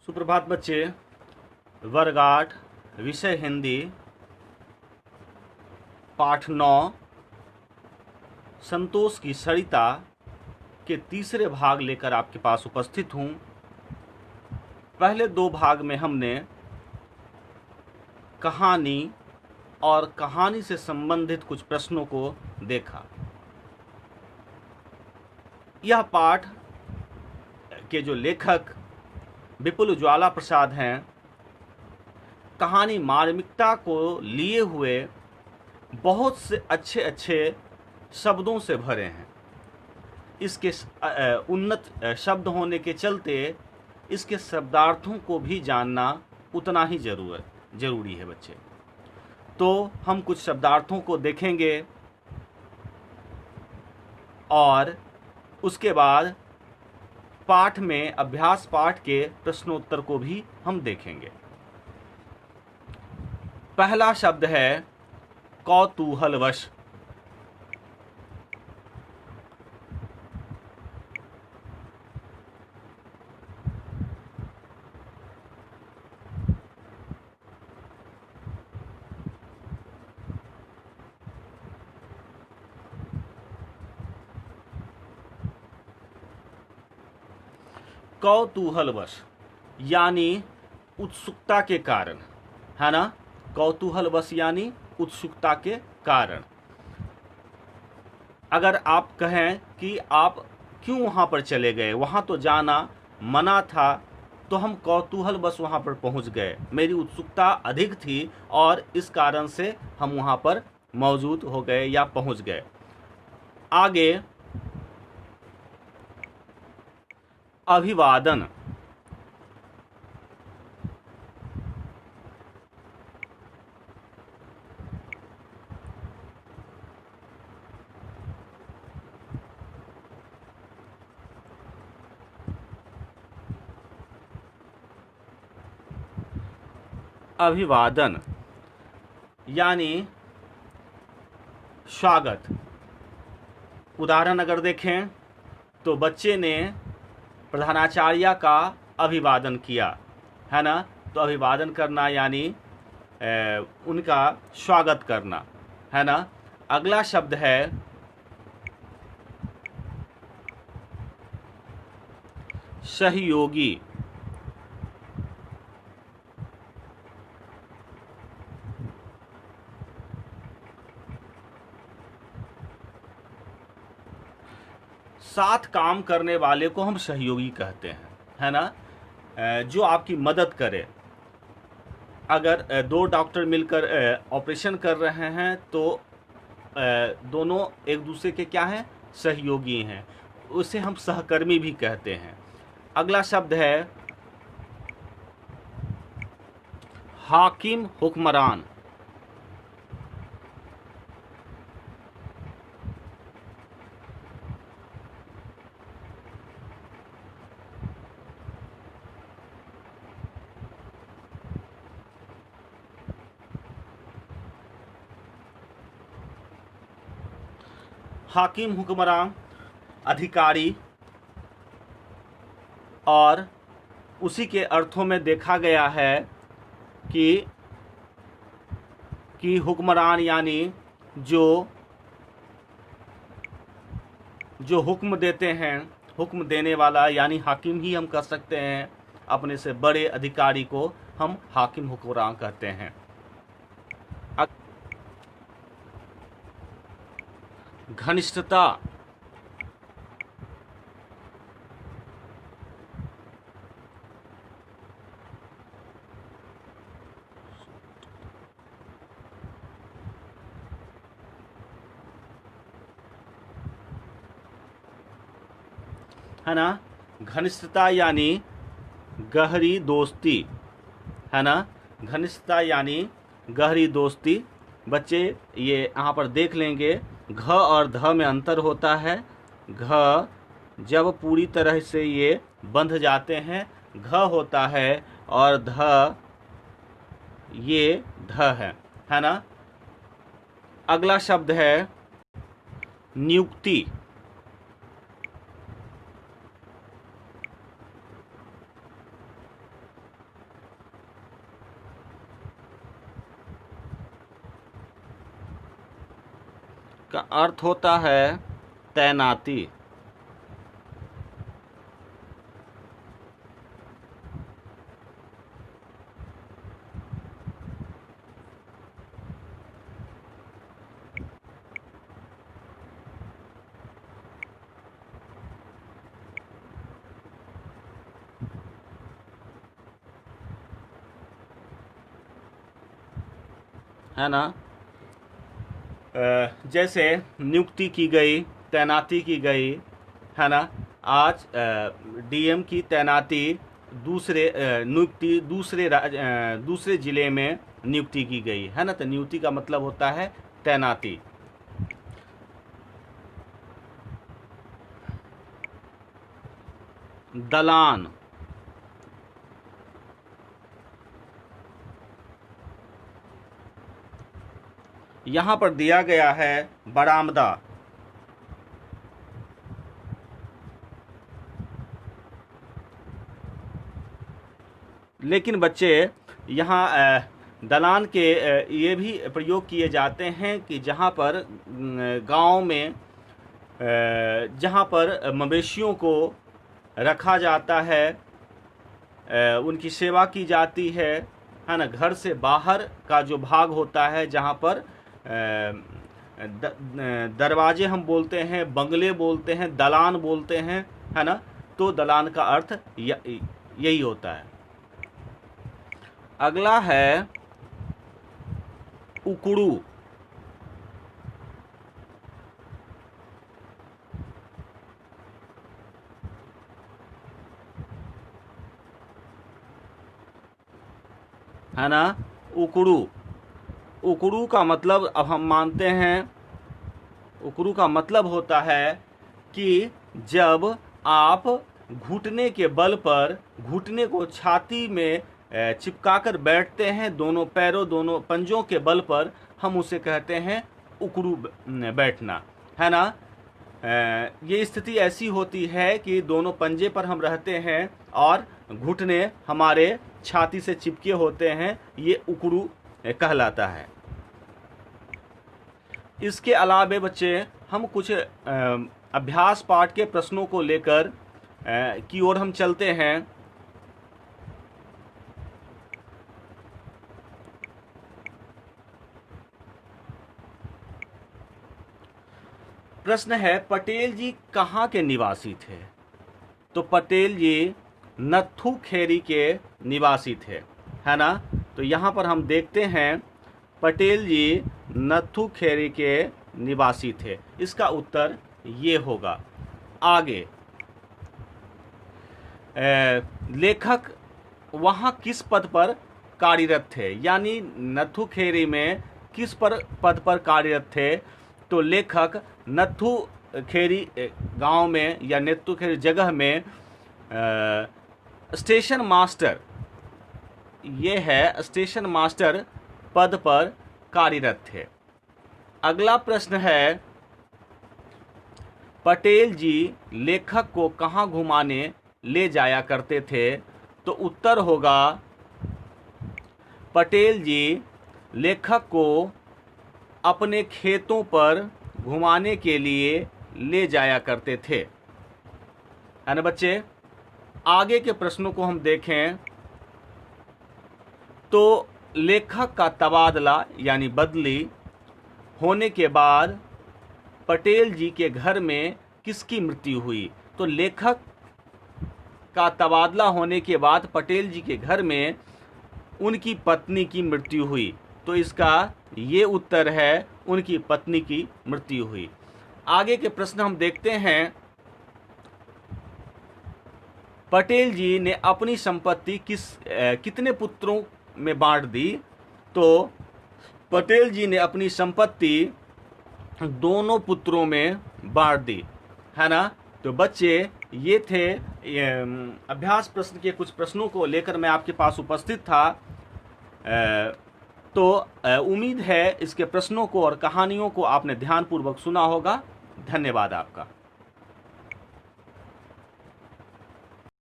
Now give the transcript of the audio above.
सुप्रभात बच्चे। वर्ग 8 विषय हिंदी पाठ 9 संतोष की सरिता के तीसरे भाग लेकर आपके पास उपस्थित हूँ। पहले दो भाग में हमने कहानी और कहानी से संबंधित कुछ प्रश्नों को देखा। यह पाठ के जो लेखक विपुल ज्वाला प्रसाद हैं, कहानी मार्मिकता को लिए हुए बहुत से अच्छे अच्छे शब्दों से भरे हैं। इसके उन्नत शब्द होने के चलते इसके शब्दार्थों को भी जानना उतना ही जरूरी है बच्चे। तो हम कुछ शब्दार्थों को देखेंगे और उसके बाद पाठ में अभ्यास पाठ के प्रश्नोत्तर को भी हम देखेंगे। पहला शब्द है कौतूहलवश। कौतूहलवश यानी उत्सुकता के कारण, है ना। कौतूहलवश यानी उत्सुकता के कारण। अगर आप कहें कि आप क्यों वहां पर चले गए, वहां तो जाना मना था, तो हम कौतूहलवश वहां पर पहुंच गए। मेरी उत्सुकता अधिक थी और इस कारण से हम वहां पर मौजूद हो गए या पहुंच गए। आगे अभिवादन। अभिवादन यानी स्वागत। उदाहरण अगर देखें तो बच्चे ने प्रधानाचार्य का अभिवादन किया, है ना। तो अभिवादन करना यानी उनका स्वागत करना, है ना। अगला शब्द है सहयोगी। साथ काम करने वाले को हम सहयोगी कहते हैं, है ना। जो आपकी मदद करे। अगर दो डॉक्टर मिलकर ऑपरेशन कर रहे हैं तो दोनों एक दूसरे के क्या हैं, सहयोगी हैं। उसे हम सहकर्मी भी कहते हैं। अगला शब्द है हाकिम हुक्मरान। हाकिम हुक्मरान अधिकारी, और उसी के अर्थों में देखा गया है कि हुक्मरान यानी जो हुक्म देते हैं, हुक्म देने वाला, यानी हाकिम ही हम कह सकते हैं। अपने से बड़े अधिकारी को हम हाकिम हुक्मरान कहते हैं। घनिष्ठता है ना। घनिष्ठता यानी गहरी दोस्ती, है ना। घनिष्ठता यानी गहरी दोस्ती। बच्चे ये यहाँ पर देख लेंगे, घ और ध में अंतर होता है। घ जब पूरी तरह से ये बंध जाते हैं घ होता है, और ध ये ध है ना। अगला शब्द है नियुक्ति। का अर्थ होता है तैनाती। है ना। जैसे नियुक्ति की गई, तैनाती की गई, है ना। आज डीएम की तैनाती नियुक्ति दूसरे जिले में नियुक्ति की गई, है ना। तो नियुक्ति का मतलब होता है तैनाती। दलान, यहां पर दिया गया है बरामदा। लेकिन बच्चे यहाँ दलान के ये भी प्रयोग किए जाते हैं कि जहाँ पर गांव में जहाँ पर मवेशियों को रखा जाता है, उनकी सेवा की जाती है ना। घर से बाहर का जो भाग होता है, जहाँ पर दरवाजे हम बोलते हैं, बंगले बोलते हैं, दलान बोलते हैं, है ना। तो दलान का अर्थ यही होता है। अगला है उकड़ू। है ना, उकड़ू। उकड़ू का मतलब अब हम मानते हैं, उकड़ू का मतलब होता है कि जब आप घुटने के बल पर घुटने को छाती में चिपकाकर बैठते हैं, दोनों पैरों दोनों पंजों के बल पर, हम उसे कहते हैं उकड़ू बैठना, है ना। ये स्थिति ऐसी होती है कि दोनों पंजे पर हम रहते हैं और घुटने हमारे छाती से चिपके होते हैं, ये उकड़ू कहलाता है। इसके अलावे बच्चे हम कुछ अभ्यास पाठ के प्रश्नों को लेकर की ओर हम चलते हैं। प्रश्न है, पटेल जी कहाँ के निवासी थे? तो पटेल जी नत्थू खेरी के निवासी थे, है ना। तो यहाँ पर हम देखते हैं पटेल जी नत्थू खेरी के निवासी थे। इसका उत्तर ये होगा। आगे, लेखक वहाँ किस पद पर कार्यरत थे, यानी नत्थू खेरी में किस पद पर कार्यरत थे? तो लेखक नत्थू खेरी गांव में या नत्थू खेरी जगह में स्टेशन मास्टर, ये है स्टेशन मास्टर पद पर कार्यरत थे। अगला प्रश्न है, पटेल जी लेखक को कहाँ घुमाने ले जाया करते थे? तो उत्तर होगा, पटेल जी लेखक को अपने खेतों पर घुमाने के लिए ले जाया करते थे, है ना बच्चे। आगे के प्रश्नों को हम देखें तो लेखक का तबादला यानी बदली होने के बाद पटेल जी के घर में किसकी मृत्यु हुई? तो लेखक का तबादला होने के बाद पटेल जी के घर में उनकी पत्नी की मृत्यु हुई। तो इसका ये उत्तर है, उनकी पत्नी की मृत्यु हुई। आगे के प्रश्न हम देखते हैं, पटेल जी ने अपनी संपत्ति कितने पुत्रों में बांट दी? तो पटेल जी ने अपनी संपत्ति दोनों पुत्रों में बांट दी, है ना। तो बच्चे ये थे अभ्यास प्रश्न के कुछ प्रश्नों को लेकर मैं आपके पास उपस्थित था। तो उम्मीद है इसके प्रश्नों को और कहानियों को आपने ध्यानपूर्वक सुना होगा। धन्यवाद आपका।